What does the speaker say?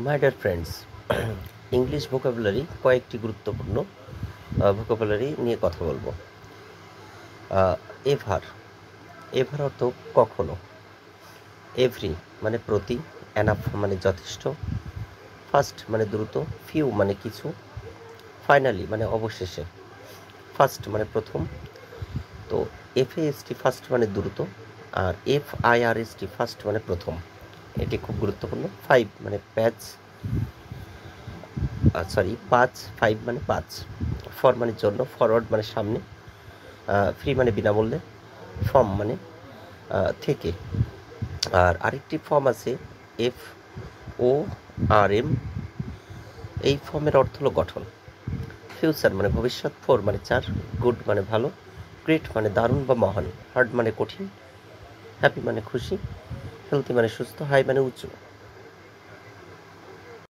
My dear friends, English vocabulary কয়েকটি গুরুত্বপূর্ণ vocabulary নিয়ে কথা বলবো। এভার এভার অর্থ কখনো, এভরি মানে প্রতি, এনাফ মানে যথেষ্ট, ফার্স্ট মানে দ্রুত, ফিউ মানে কিছু, ফাইনালি মানে অবশেষে, ফার্স্ট মানে প্রথম। তো এফএএসটি ফার্স্ট মানে দ্রুত, আর এফআইআরএসটি ফার্স্ট মানে প্রথম। এটি খুব গুরুত্বপূর্ণ। ফাইভ মানে প্যাচ, পাঁচ, ফাইভ মানে পাঁচ। ফর মানে জন্য, ফরওয়ার্ড মানে সামনে, ফ্রি মানে বিনামূল্যে, ফর্ম মানে থেকে। আর আরেকটি ফর্ম আছে FORM, এই ফর্মের অর্থ হলো গঠন। ফিউচার মানে ভবিষ্যৎ, ফোর মানে চার, গুড মানে ভালো, গ্রেট মানে দারুণ বা মহান, হার্ড মানে কঠিন, হ্যাপি মানে খুশি, হেলদি মানে সুস্থ, হাই মানে উঁচু।